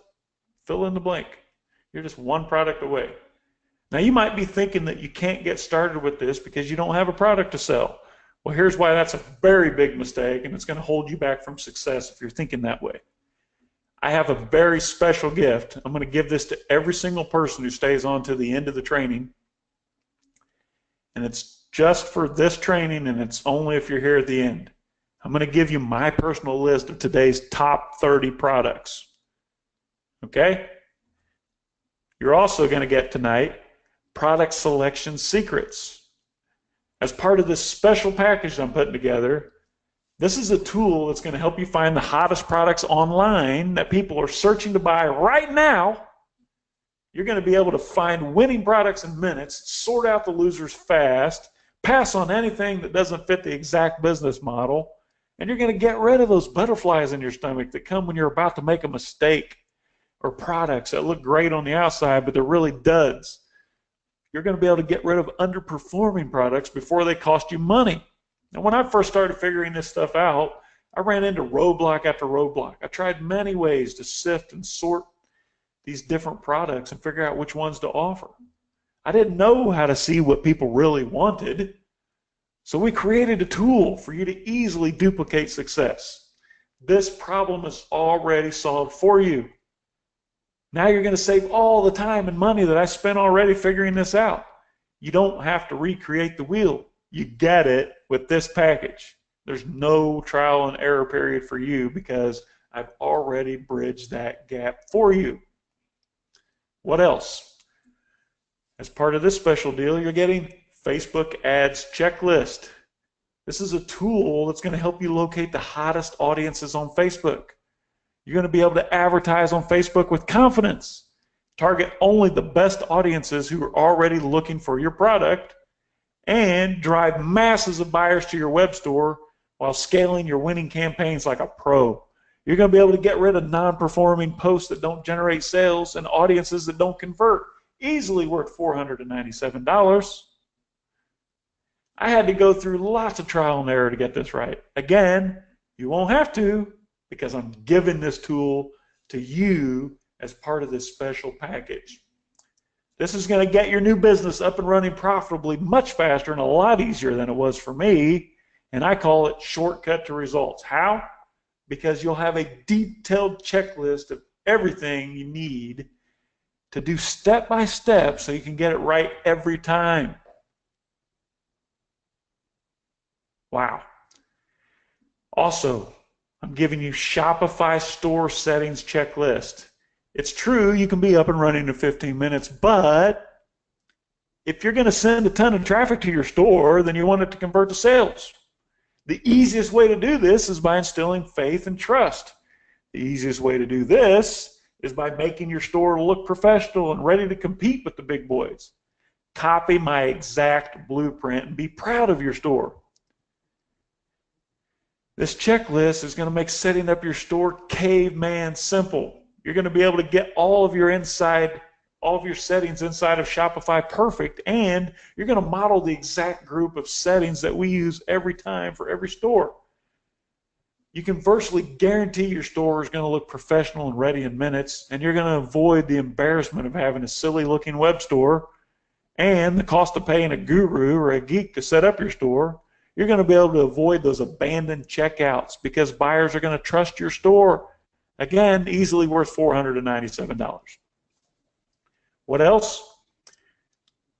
Fill in the blank. You're just one product away. Now you might be thinking that you can't get started with this because you don't have a product to sell. Well, here's why that's a very big mistake, and it's going to hold you back from success if you're thinking that way. I have a very special gift. I'm going to give this to every single person who stays on to the end of the training. And it's just for this training, and it's only if you're here at the end. I'm going to give you my personal list of today's top 30 products. Okay? You're also going to get tonight product selection secrets. As part of this special package I'm putting together, this is a tool that's going to help you find the hottest products online that people are searching to buy right now. You're going to be able to find winning products in minutes, sort out the losers fast, pass on anything that doesn't fit the exact business model, and you're going to get rid of those butterflies in your stomach that come when you're about to make a mistake, or products that look great on the outside but they're really duds. You're going to be able to get rid of underperforming products before they cost you money. Now, when I first started figuring this stuff out, I ran into roadblock after roadblock. I tried many ways to sift and sort these different products and figure out which ones to offer. I didn't know how to see what people really wanted, so we created a tool for you to easily duplicate success. This problem is already solved for you. Now you're going to save all the time and money that I spent already figuring this out. You don't have to recreate the wheel. You get it with this package. There's no trial and error period for you because I've already bridged that gap for you. What else? As part of this special deal, you're getting Facebook Ads Checklist. This is a tool that's going to help you locate the hottest audiences on Facebook. You're going to be able to advertise on Facebook with confidence. Target only the best audiences who are already looking for your product and drive masses of buyers to your web store while scaling your winning campaigns like a pro. You're going to be able to get rid of non-performing posts that don't generate sales and audiences that don't convert. Easily worth $497. I had to go through lots of trial and error to get this right. Again, you won't have to, because I'm giving this tool to you as part of this special package. This is going to get your new business up and running profitably much faster and a lot easier than it was for me, and I call it shortcut to results. How? Because you'll have a detailed checklist of everything you need to do step by step so you can get it right every time. Wow. Also, I'm giving you Shopify store settings checklist. It's true you can be up and running in 15 minutes, but if you're going to send a ton of traffic to your store, then you want it to convert to sales. The easiest way to do this is by instilling faith and trust. The easiest way to do this is by making your store look professional and ready to compete with the big boys. Copy my exact blueprint and be proud of your store. This checklist is going to make setting up your store caveman simple. You're going to be able to get all of your settings inside of Shopify perfect, and you're going to model the exact group of settings that we use every time for every store. You can virtually guarantee your store is going to look professional and ready in minutes, and you're going to avoid the embarrassment of having a silly looking web store and the cost of paying a guru or a geek to set up your store. You're going to be able to avoid those abandoned checkouts because buyers are going to trust your store. Again, easily worth $497. What else?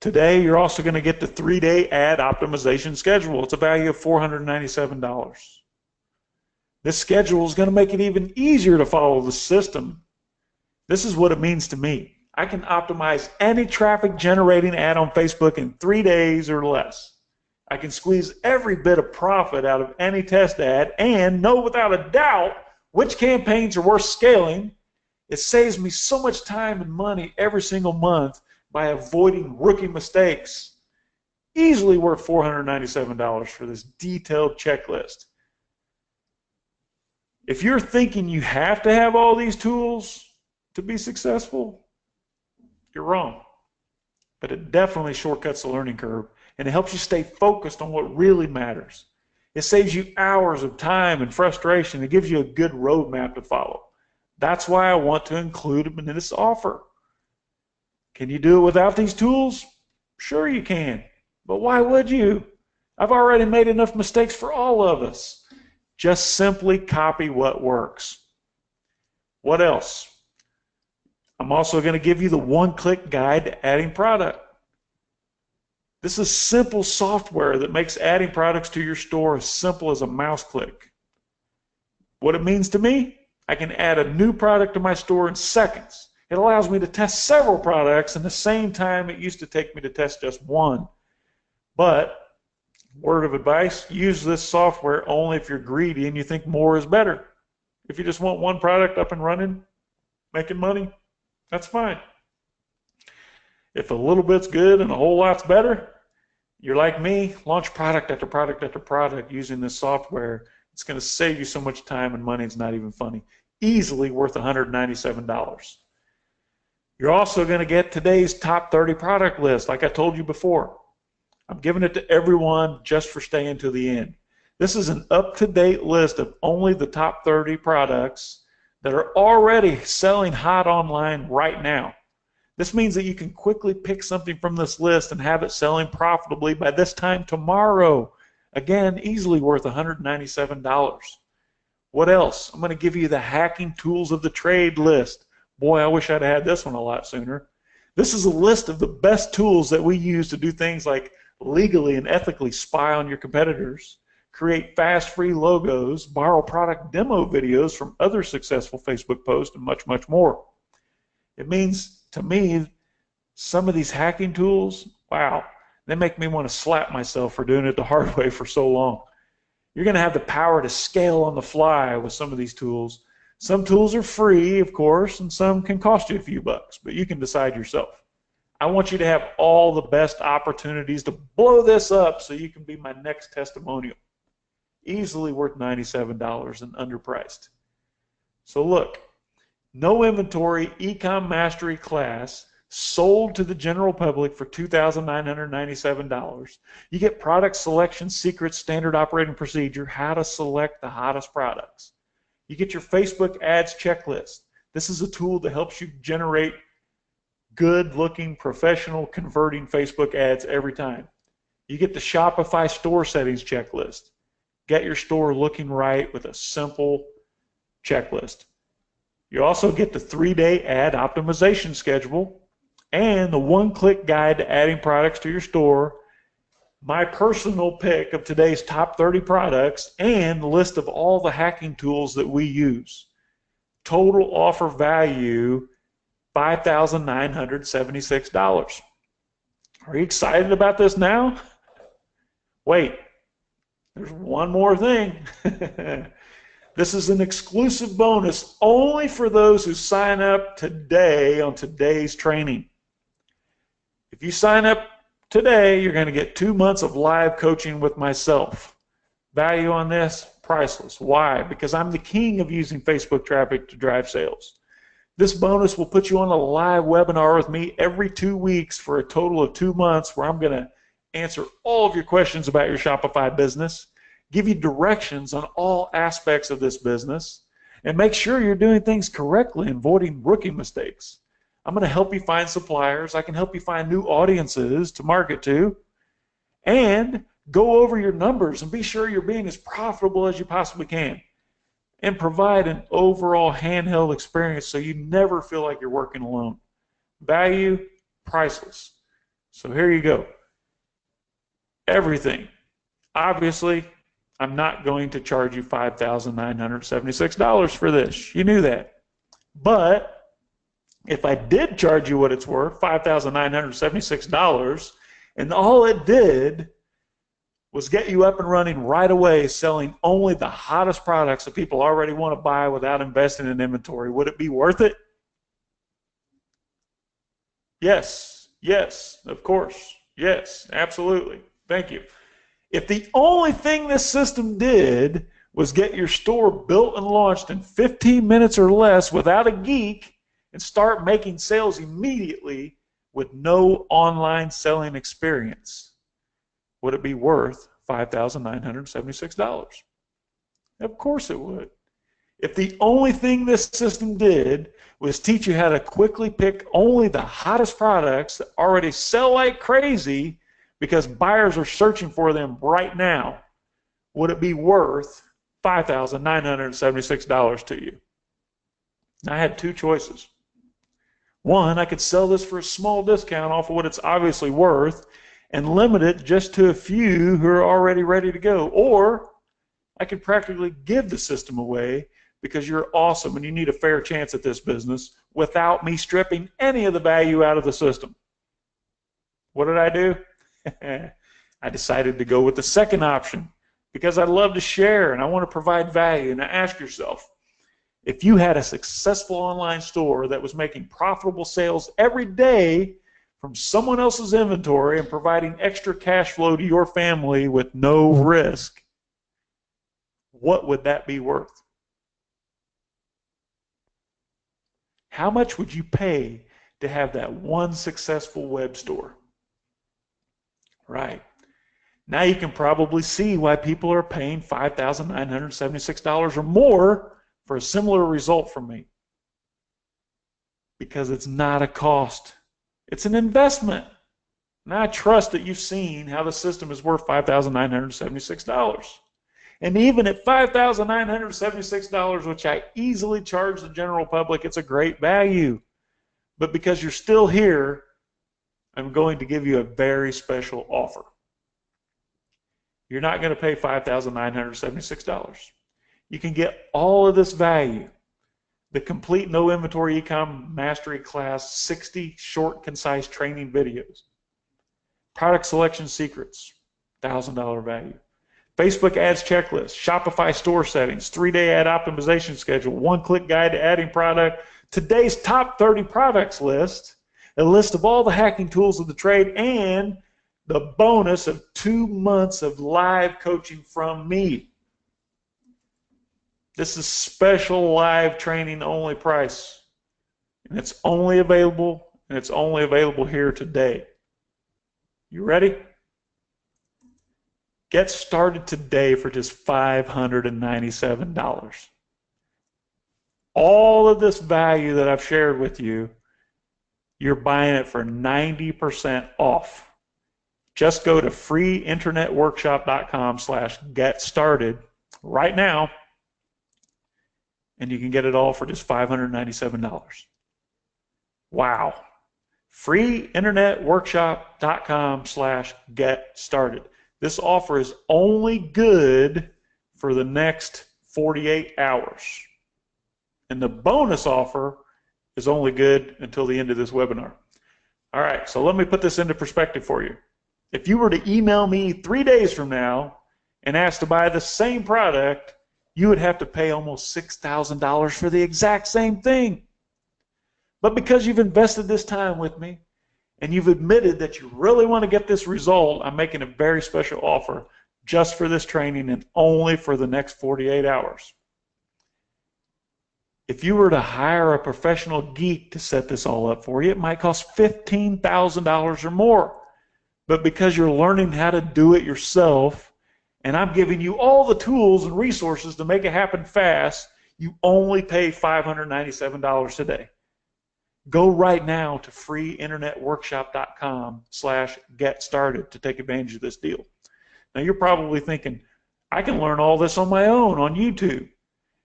Today, you're also going to get the 3-day ad optimization schedule. It's a value of $497. This schedule is going to make it even easier to follow the system. This is what it means to me. I can optimize any traffic generating ad on Facebook in 3 days or less. I can squeeze every bit of profit out of any test ad and know without a doubt which campaigns are worth scaling. It saves me so much time and money every single month by avoiding rookie mistakes. Easily worth $497 for this detailed checklist. If you're thinking you have to have all these tools to be successful, you're wrong. But it definitely shortcuts the learning curve, and it helps you stay focused on what really matters. It saves you hours of time and frustration. It gives you a good roadmap to follow. That's why I want to include them in this offer. Can you do it without these tools? Sure you can. But why would you? I've already made enough mistakes for all of us. Just simply copy what works. What else? I'm also going to give you the one-click guide to adding product. This is simple software that makes adding products to your store as simple as a mouse click. What it means to me, I can add a new product to my store in seconds. It allows me to test several products in the same time it used to take me to test just one. But, word of advice, use this software only if you're greedy and you think more is better. If you just want one product up and running, making money, that's fine. If a little bit's good and a whole lot's better, you're like me, launch product after product after product using this software. It's going to save you so much time and money, it's not even funny. Easily worth $197. You're also going to get today's top 30 product list, like I told you before. I'm giving it to everyone just for staying to the end. This is an up-to-date list of only the top 30 products that are already selling hot online right now. This means that you can quickly pick something from this list and have it selling profitably by this time tomorrow. Again, easily worth $197. What else? I'm going to give you the hacking tools of the trade list. Boy, I wish I'd had this one a lot sooner. This is a list of the best tools that we use to do things like legally and ethically spy on your competitors, create fast free logos, borrow product demo videos from other successful Facebook posts, and much, much more. It means, to me, some of these hacking tools, wow, they make me want to slap myself for doing it the hard way for so long. You're going to have the power to scale on the fly with some of these tools. Some tools are free, of course, and some can cost you a few bucks, but you can decide yourself. I want you to have all the best opportunities to blow this up so you can be my next testimonial. Easily worth $97 and underpriced. So look, no inventory Ecom Mastery class sold to the general public for $2,997. You get product selection, secrets, standard operating procedure, how to select the hottest products. You get your Facebook ads checklist. This is a tool that helps you generate good-looking, professional, converting Facebook ads every time. You get the Shopify store settings checklist. Get your store looking right with a simple checklist. You also get the 3-day ad optimization schedule and the one-click guide to adding products to your store, my personal pick of today's top 30 products, and the list of all the hacking tools that we use. Total offer value, $5,976. Are you excited about this now? Wait, there's one more thing. This is an exclusive bonus only for those who sign up today on today's training. If you sign up today, you're going to get 2 months of live coaching with myself. Value on this? Priceless. Why? Because I'm the king of using Facebook traffic to drive sales. This bonus will put you on a live webinar with me every 2 weeks for a total of 2 months where I'm going to answer all of your questions about your Shopify business, give you directions on all aspects of this business, and make sure you're doing things correctly and avoiding rookie mistakes. I'm going to help you find suppliers. I can help you find new audiences to market to, and go over your numbers and be sure you're being as profitable as you possibly can, and provide an overall handheld experience so you never feel like you're working alone. Value, priceless. So here you go. Everything. Obviously, I'm not going to charge you $5,976 for this. You knew that. But if I did charge you what it's worth, $5,976, and all it did was get you up and running right away, selling only the hottest products that people already want to buy without investing in inventory, would it be worth it? Yes, yes, of course, yes, absolutely. Thank you. If the only thing this system did was get your store built and launched in 15 minutes or less without a geek and start making sales immediately with no online selling experience. Would it be worth $5,976? Of course it would. If the only thing this system did was teach you how to quickly pick only the hottest products that already sell like crazy because buyers are searching for them right now, would it be worth $5,976 to you? I had two choices. One, I could sell this for a small discount off of what it's obviously worth and limit it just to a few who are already ready to go. Or I could practically give the system away because you're awesome and you need a fair chance at this business without me stripping any of the value out of the system. What did I do? I decided to go with the second option because I love to share and I want to provide value. And ask yourself, if you had a successful online store that was making profitable sales every day from someone else's inventory and providing extra cash flow to your family with no risk, what would that be worth? How much would you pay to have that one successful web store? Right. Now you can probably see why people are paying $5,976 or more for a similar result from me. Because it's not a cost. It's an investment. And I trust that you've seen how the system is worth $5,976. And even at $5,976, which I easily charge the general public, it's a great value. But because you're still here, I'm going to give you a very special offer. You're not going to pay $5,976. You can get all of this value. The complete no inventory e-com mastery class, 60 short, concise training videos. Product selection secrets, $1,000 value. Facebook ads checklist, Shopify store settings, 3-day ad optimization schedule, one-click guide to adding product, today's top 30 products list, a list of all the hacking tools of the trade, and the bonus of 2 months of live coaching from me. This is special live training only price. And it's only available here today. You ready? Get started today for just $597. All of this value that I've shared with you, you're buying it for 90% off. Just go to freeinternetworkshop.com/getstarted right now, and you can get it all for just $597. Wow. freeinternetworkshop.com/getstarted. This offer is only good for the next 48 hours. And the bonus offer is only good until the end of this webinar. All right, so let me put this into perspective for you. If you were to email me 3 days from now and ask to buy the same product, you would have to pay almost $6,000 for the exact same thing. But because you've invested this time with me and you've admitted that you really want to get this result, I'm making a very special offer just for this training and only for the next 48 hours. If you were to hire a professional geek to set this all up for you, it might cost $15,000 or more. But because you're learning how to do it yourself, and I'm giving you all the tools and resources to make it happen fast, you only pay $597 today. Go right now to freeinternetworkshop.com/getstarted to take advantage of this deal. Now you're probably thinking, I can learn all this on my own on YouTube.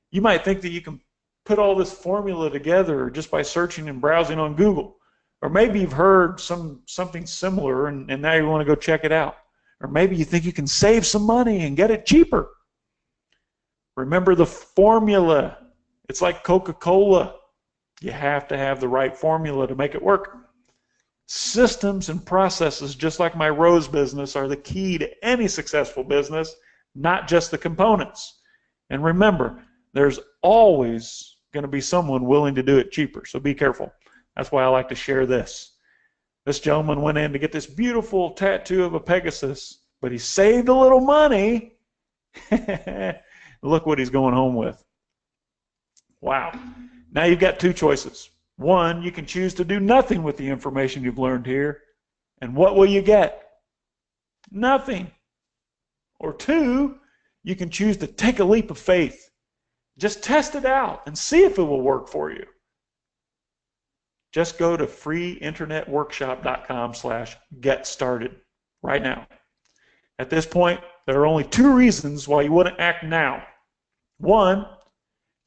You might think that you can put all this formula together just by searching and browsing on Google. Or maybe you've heard something similar and now you want to go check it out. Or maybe you think you can save some money and get it cheaper. Remember the formula. It's like Coca-Cola. You have to have the right formula to make it work. Systems and processes, just like my rose business, are the key to any successful business, not just the components. And remember, there's always going to be someone willing to do it cheaper, so be careful. That's why I like to share this. This gentleman went in to get this beautiful tattoo of a Pegasus, but he saved a little money. Look what he's going home with. Wow. Now you've got two choices. One, you can choose to do nothing with the information you've learned here. And what will you get? Nothing. Or two, you can choose to take a leap of faith. Just test it out and see if it will work for you. Just go to freeinternetworkshop.com/get-started right now. At this point, there are only two reasons why you wouldn't act now. One,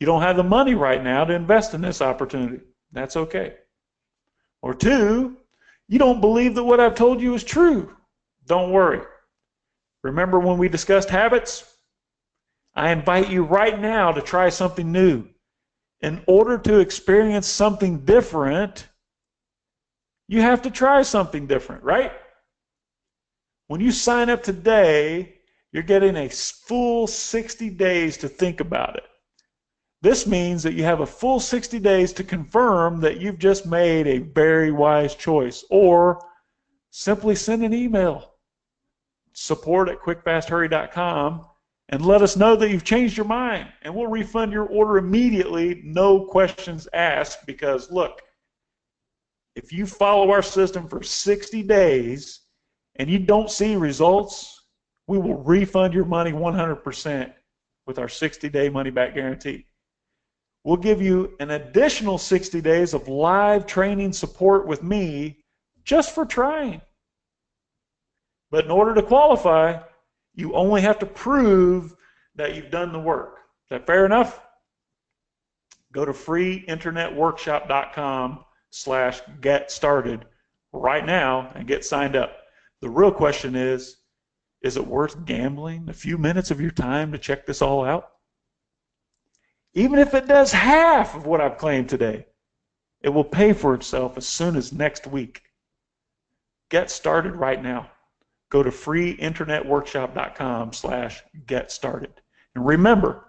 you don't have the money right now to invest in this opportunity. That's okay. Or two, you don't believe that what I've told you is true. Don't worry. Remember when we discussed habits? I invite you right now to try something new. In order to experience something different, you have to try something different, right? When you sign up today, you're getting a full 60 days to think about it. This means that you have a full 60 days to confirm that you've just made a very wise choice, or simply send an email, support@quickfasthurry.com, and let us know that you've changed your mind, and we'll refund your order immediately, no questions asked, because look, if you follow our system for 60 days and you don't see results, we will refund your money 100% with our 60-day money-back guarantee. We'll give you an additional 60 days of live training support with me just for trying. But in order to qualify, you only have to prove that you've done the work. Is that fair enough? Go to freeinternetworkshop.com/get-started right now and get signed up. The real question is it worth gambling a few minutes of your time to check this all out? Even if it does half of what I've claimed today, it will pay for itself as soon as next week. Get started right now. Go to freeinternetworkshop.com/get-started. And remember,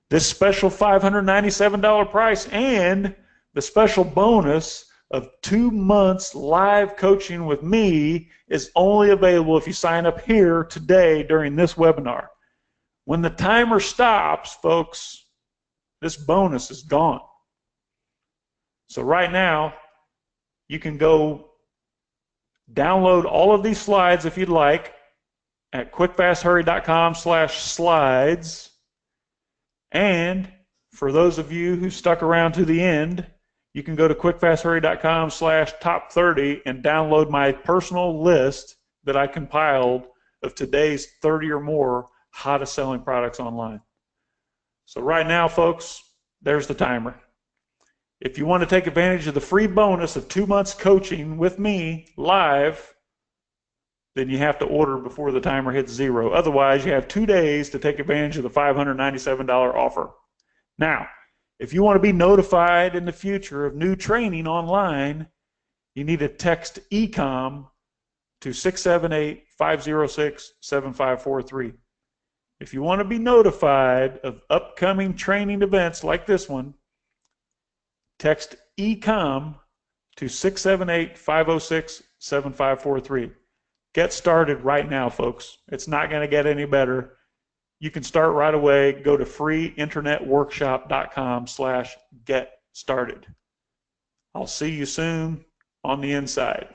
this special $597 price and the special bonus of 2 months live coaching with me is only available if you sign up here today during this webinar. When the timer stops, folks, this bonus is gone. So right now, you can go download all of these slides if you'd like at quickfasthurry.com/slides. And for those of you who stuck around to the end, you can go to quickfasthurry.com/top30 and download my personal list that I compiled of today's 30 or more hottest selling products online. So right now, folks, there's the timer. If you want to take advantage of the free bonus of 2 months coaching with me live, then you have to order before the timer hits 0. Otherwise, you have 2 days to take advantage of the $597 offer. Now, if you want to be notified in the future of new training online, you need to text ECOM to 678-506-7543. If you want to be notified of upcoming training events like this one, text ECOM to 678-506-7543. Get started right now, folks. It's not going to get any better. You can start right away. Go to freeinternetworkshop.com/get-started. I'll see you soon on the inside.